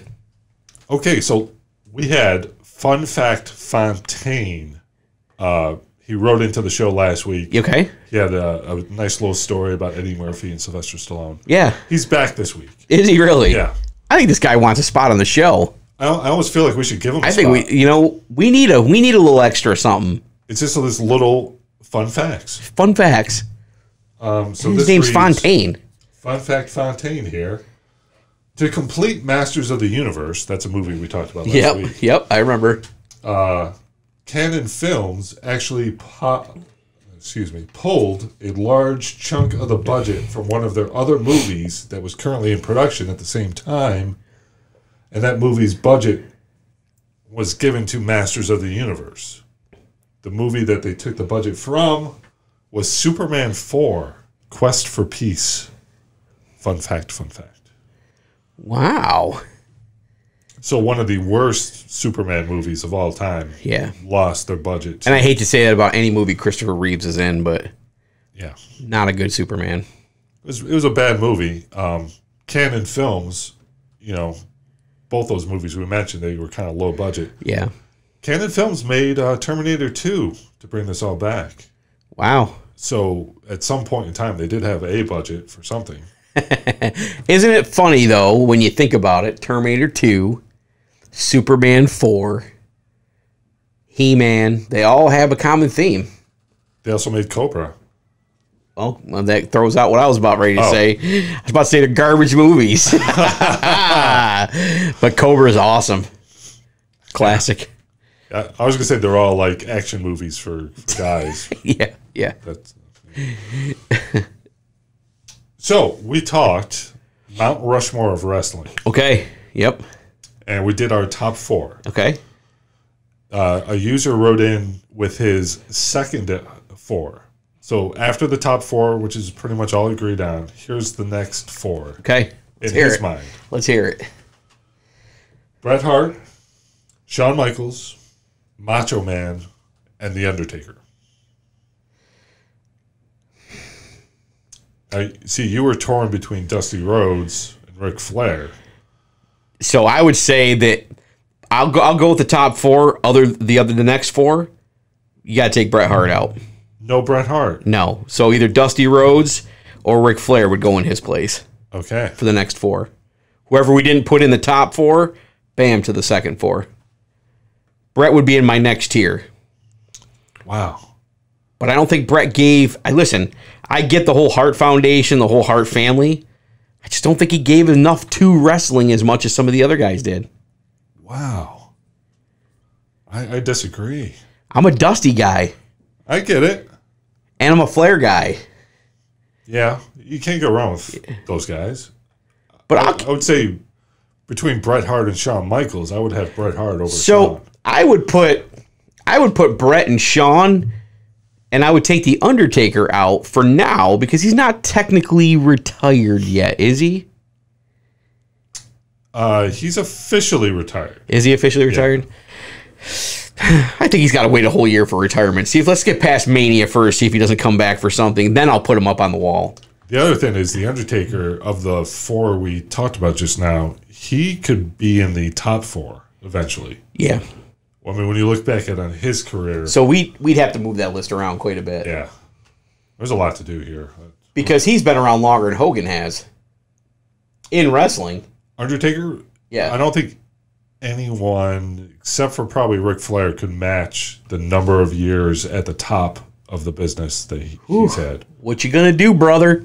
Okay, so we had Fun Fact Fontaine. He wrote into the show last week. Okay. He had a nice little story about Eddie Murphy and Sylvester Stallone. Yeah. He's back this week. Is he really? Yeah. I think this guy wants a spot on the show. I almost feel like we should give him a spot. I think we need a little extra something. It's just this little fun facts. Fun facts. So his name's Fontaine. Fun Fact Fontaine here. To complete Masters of the Universe, that's a movie we talked about last week. Yep, I remember. Canon Films actually pulled a large chunk of the budget from one of their other movies that was currently in production at the same time, and that movie's budget was given to Masters of the Universe. The movie that they took the budget from was Superman 4, Quest for Peace. Fun fact. Wow. So one of the worst Superman movies of all time lost their budget. And I hate to say that about any movie Christopher Reeves is in, but not a good Superman. It was a bad movie. Canon Films, both those movies we mentioned, they were kind of low budget. Yeah. Canon Films made Terminator 2 to bring this all back. Wow. So at some point in time, they did have a budget for something. Isn't it funny, though, when you think about it? Terminator 2, Superman 4, He-Man, they all have a common theme. They also made Cobra. Well, that throws out what I was about ready to say. I was about to say they're garbage movies. But Cobra is awesome. Classic. I was gonna say they're all like action movies for guys. Yeah. That's so we talked Mount Rushmore of wrestling. Okay. Yep. And we did our top 4. Okay. A user wrote in with his second 4. So after the top 4, which is pretty much all agreed on, here's the next 4. Okay. In his mind. Let's hear it. Bret Hart, Shawn Michaels, Macho Man, and The Undertaker. I see you were torn between Dusty Rhodes and Ric Flair. So I would say that I'll go with the top 4. The next 4, you got to take Bret Hart out. No Bret Hart. No. So either Dusty Rhodes or Ric Flair would go in his place. Okay. For the next 4. Whoever we didn't put in the top 4, bam, to the second 4. Bret would be in my next tier. Wow. But I don't think Bret gave... Listen, I get the whole Hart Foundation, the whole Hart family. I just don't think he gave enough to wrestling as much as some of the other guys did. Wow. I disagree. I'm a Dusty guy. I get it. And I'm a Flair guy. Yeah, you can't go wrong with those guys. But I would say between Bret Hart and Shawn Michaels, I would have Bret Hart over Shawn. So I would put Bret and Shawn, and I would take The Undertaker out for now because he's not technically retired yet, is he? He's officially retired. Is he officially retired? Yeah. I think he's got to wait a whole year for retirement. Let's get past Mania first, see if he doesn't come back for something. Then I'll put him up on the wall. The other thing is The Undertaker, of the 4 we talked about just now, he could be in the top 4 eventually. Yeah. I mean, when you look back at his career. So we'd have to move that list around quite a bit. Yeah. There's a lot to do here. Because he's been around longer than Hogan has. In wrestling. Undertaker? Yeah. I don't think anyone, except for probably Ric Flair, could match the number of years at the top of the business that he's had. What you gonna do, brother?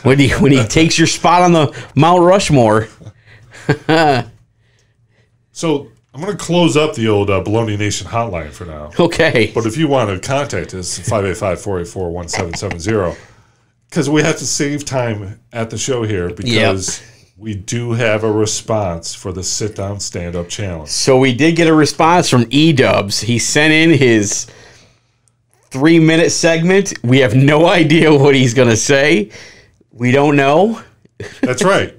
When he takes your spot on the Mount Rushmore? So I'm going to close up the old Baloney Nation hotline for now. Okay. But if you want to contact us, 585-484-1770, because we have to save time at the show here because we do have a response for the sit-down stand-up challenge. So we did get a response from E-Dubs. He sent in his 3-minute segment. We have no idea what he's going to say. We don't know. That's right.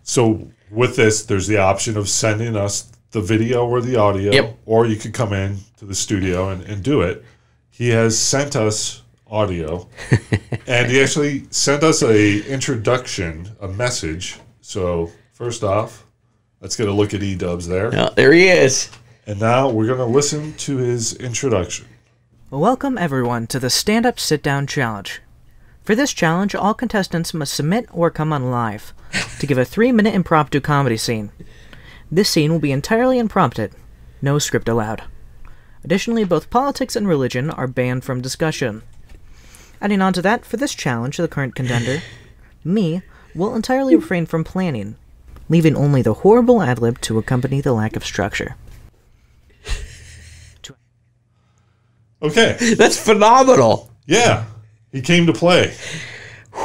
So with this, there's the option of sending us the video or the audio, or you could come in to the studio and do it. He has sent us audio, and he actually sent us a introduction, a message. So first off, let's get a look at E-Dubs there. There he is. And now we're going to listen to his introduction. Welcome everyone to the Stand Up Sit Down Challenge. For this challenge, all contestants must submit or come on live to give a 3-minute impromptu comedy scene. This scene will be entirely impromptu, no script allowed. Additionally, both politics and religion are banned from discussion. Adding on to that, for this challenge, the current contender, me, will entirely refrain from planning, leaving only the horrible ad-lib to accompany the lack of structure. Okay. That's phenomenal. Yeah. He came to play.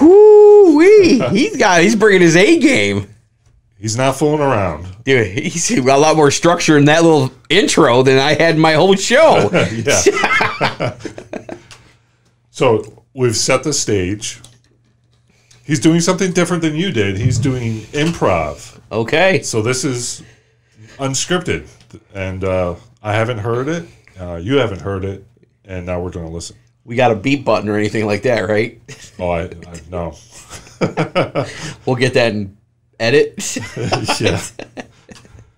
Whoo-wee. He's bringing his A game. He's not fooling around. Dude, he's a lot more structure in that little intro than I had in my whole show. Yeah. So we've set the stage. He's doing something different than you did. He's doing improv. Okay. So this is unscripted. And I haven't heard it. You haven't heard it. And now we're going to listen. We got a beep button or anything like that, right? Oh, I no. We'll get that in edit. Yeah.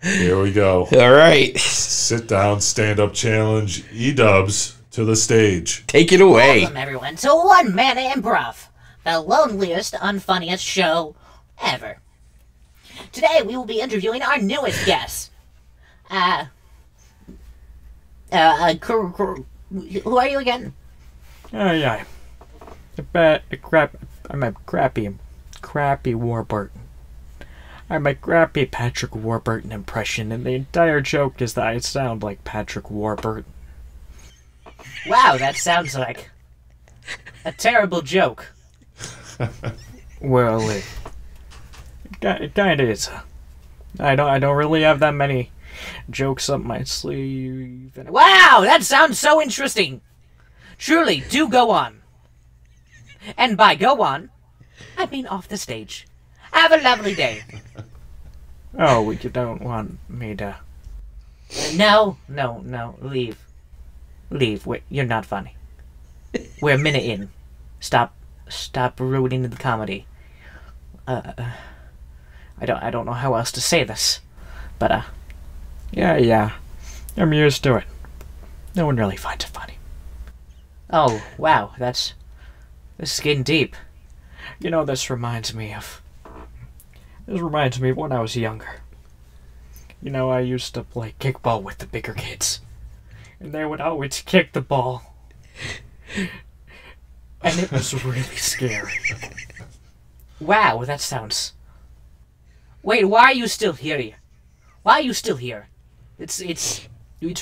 Here we go. All right. Sit down, stand up challenge. E-Dubs to the stage. Take it away. Welcome everyone to One Man Improv, the loneliest, unfunniest show ever. Today we will be interviewing our newest guest. Who are you again? Yeah. I'm a crappy Warburton. I make crappy Patrick Warburton impression, and the entire joke is that I sound like Patrick Warburton. Wow, that sounds like a terrible joke. Well, it kinda is. I don't really have that many jokes up my sleeve. Wow, that sounds so interesting. Truly, do go on. And by go on, I mean off the stage. Have a lovely day. Oh, you don't want me to... No, leave. Leave, you're not funny. We're a minute in. Stop ruining the comedy. I don't know how else to say this, but Yeah, I'm used to it. No one really finds it funny. Oh, wow, this is getting deep. You know, this reminds me of when I was younger. You know, I used to play kickball with the bigger kids, and they would always kick the ball. And it was really scary. Wow, that sounds... Wait, why are you still here? Why are you still here? It's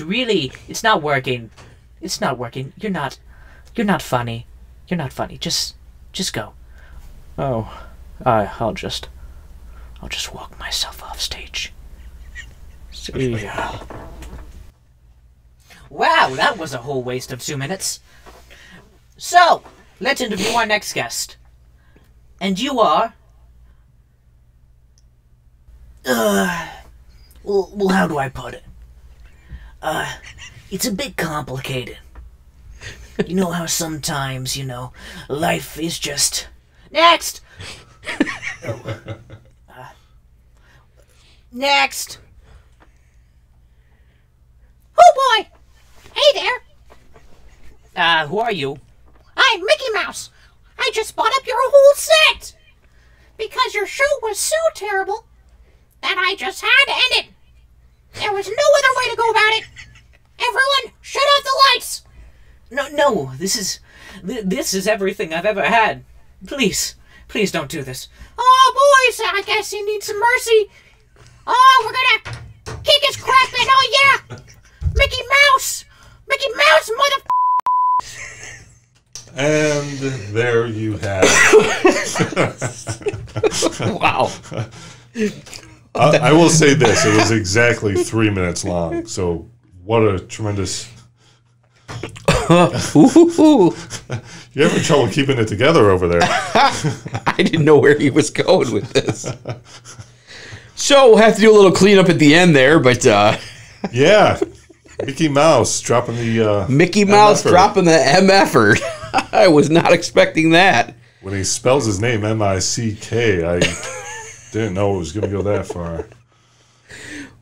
really... It's not working. It's not working. You're not funny. You're not funny. Just go. Oh, I'll just walk myself off stage. See ya. Wow, that was a whole waste of 2 minutes. So, let's interview our next guest. And you are... Well, how do I put it? It's a bit complicated. You know how sometimes, life is just... Next! Next! Oh boy! Hey there! Who are you? I'm Mickey Mouse. I just bought up your whole set! Because your show was so terrible that I just had to end it. There was no other way to go about it. Everyone, shut off the lights! No, this is everything I've ever had. Please don't do this. Oh boys, I guess he needs some mercy. Oh, we're gonna kick his crap in, oh yeah! Mickey Mouse, mother... And there you have it. Wow. I will say this. It was exactly 3 minutes long. So what a tremendous... You're having trouble keeping it together over there. I didn't know where he was going with this. So we'll have to do a little cleanup at the end there, but... Yeah. Mickey Mouse dropping the... Mickey Mouse dropping the MF'er. I was not expecting that. When he spells his name M-I-C-K, I didn't know it was going to go that far.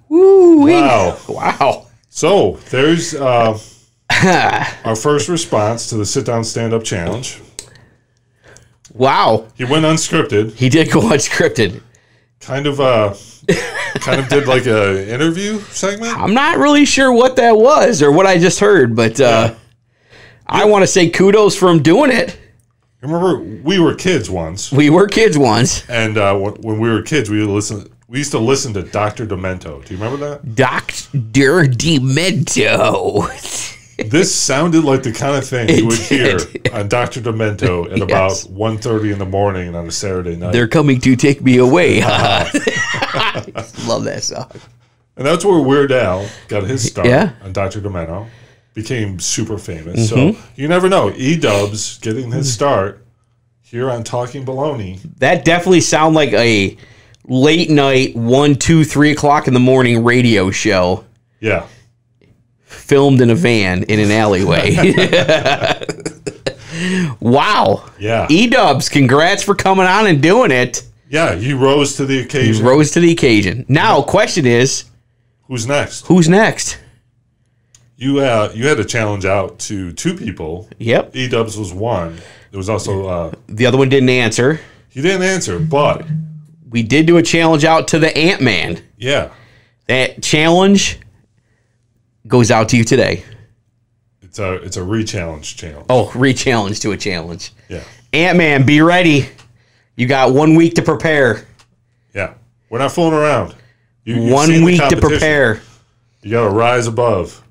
Woo! Wow. So, there's our first response to the sit-down stand-up challenge. Wow. He went unscripted. He did go unscripted. Kind of did like a interview segment. I'm not really sure what that was or what I just heard, but I want to say kudos for him doing it. Remember, we were kids once. We were kids once. And when we were kids, we used to listen to Dr. Demento. Do you remember that? Dr. Demento. This sounded like the kind of thing you would hear on Dr. Demento at about 1:30 in the morning on a Saturday night. They're coming to take me away. Love that song. And that's where Weird Al got his start on Dr. Demento. Became super famous. So you never know. E-Dubs getting his start here on Talkin Baloney. That definitely sounded like a late night 1, 2, 3 o'clock in the morning radio show. Yeah. Filmed in a van in an alleyway. Wow. Yeah. E-Dubs, congrats for coming on and doing it. Yeah, he rose to the occasion. He rose to the occasion. Now, question is... Who's next? Who's next? You had a challenge out to 2 people. Yep. E-Dubs was one. There was also... the other one didn't answer. He didn't answer, but... We did do a challenge out to the Ant-Man. Yeah. That challenge goes out to you today. It's a re-challenge challenge. Oh, re-challenge to a challenge. Yeah. Ant-Man, be ready. You got 1 week to prepare. Yeah. We're not fooling around. You've 1 week to prepare. You got to rise above.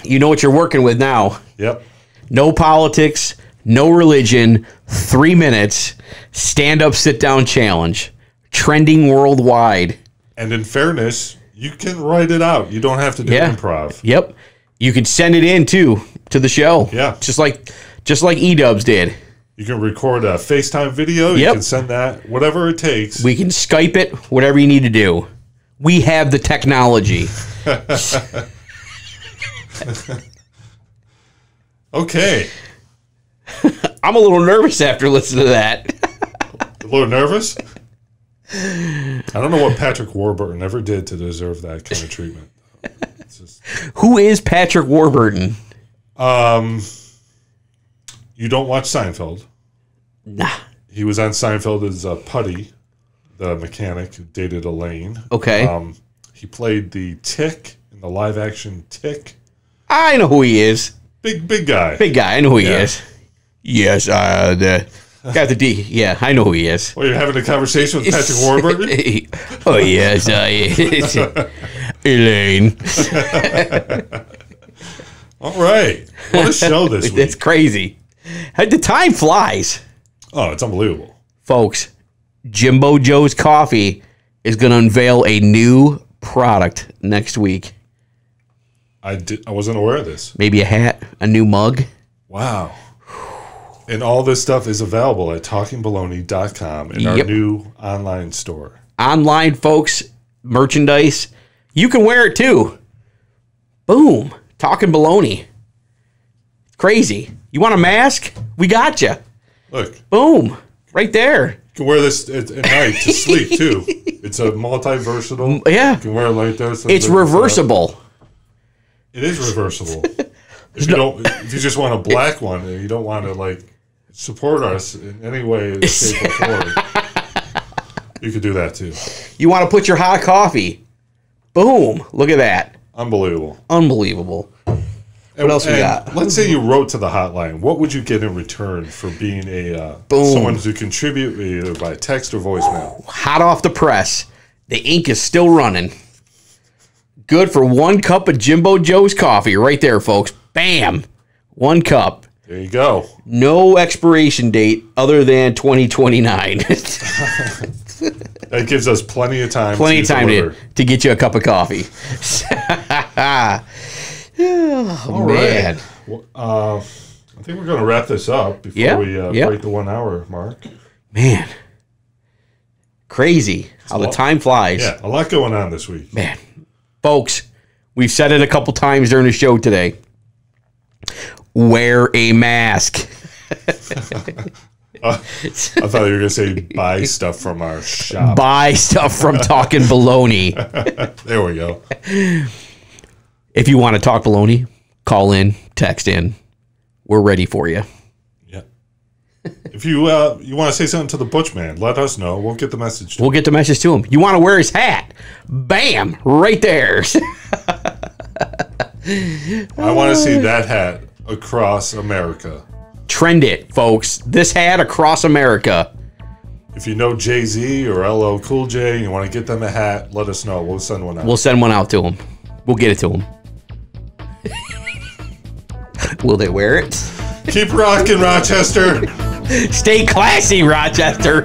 You know what you're working with now. Yep. No politics, no religion, 3 minutes, stand-up, sit-down challenge. Trending worldwide. And in fairness, you can write it out. You don't have to do improv. Yep. You can send it in, too, to the show. Yeah. Just like E-Dubs did. You can record a FaceTime video. Yep. You can send that, whatever it takes. We can Skype it, whatever you need to do. We have the technology. Okay. I'm a little nervous after listening to that. A little nervous? I don't know what Patrick Warburton ever did to deserve that kind of treatment. It's just... Who is Patrick Warburton? You don't watch Seinfeld? Nah. He was on Seinfeld as Puddy, the mechanic who dated Elaine. Okay. He played the Tick in the live-action Tick. I know who he is. Big guy. Big guy. I know who he is. Yes, the got the D. Yeah, I know who he is. Well, you're having a conversation with Patrick Warburton? Oh, yes, Elaine. All right. What a show this week. It's crazy. The time flies. Oh, it's unbelievable. Folks, Jimbo Joe's Coffee is going to unveil a new product next week. I wasn't aware of this. Maybe a hat, a new mug. Wow. And all this stuff is available at talkinbaloney.com in our new online store. Online, folks, merchandise. You can wear it too. Boom. Talkin Baloney. Crazy. You want a mask? We got you. Look. Boom. Right there. You can wear this at night to sleep too. It's a multi-versatile. Yeah. You can wear it like this. It's reversible. It is reversible. If you just want a black one and you don't want to like support us in any way, shape, or form, you could do that too. You want to put your hot coffee? Boom! Look at that. Unbelievable. Unbelievable. What else we got? Let's say you wrote to the hotline. What would you get in return for being someone to contribute either by text or voicemail? Hot off the press. The ink is still running. Good for 1 cup of Jimbo Joe's coffee right there, folks. Bam. 1 cup. There you go. No expiration date other than 2029. That gives us plenty of time. Plenty of time to get you a cup of coffee. All man. Right. Well, I think we're going to wrap this up before we break the 1 hour mark. Man. Crazy how the time flies. Yeah, a lot going on this week. Man. Folks, we've said it a couple times during the show today. Wear a mask. I thought you were going to say buy stuff from our shop. Buy stuff from Talkin Baloney. There we go. If you want to talk baloney, call in, text in. We're ready for you. Yeah. If you want to say something to the Butch Man, let us know. We'll get the message to him. We'll get the message to him. You want to wear his hat? Bam! Right there. I want to see that hat across America. Trend it, folks. This hat across America. If you know Jay-Z or LL Cool J and you want to get them a hat, let us know. We'll send one out. We'll send one out to them. We'll get it to them. Will they wear it? Keep rocking, Rochester. Stay classy, Rochester.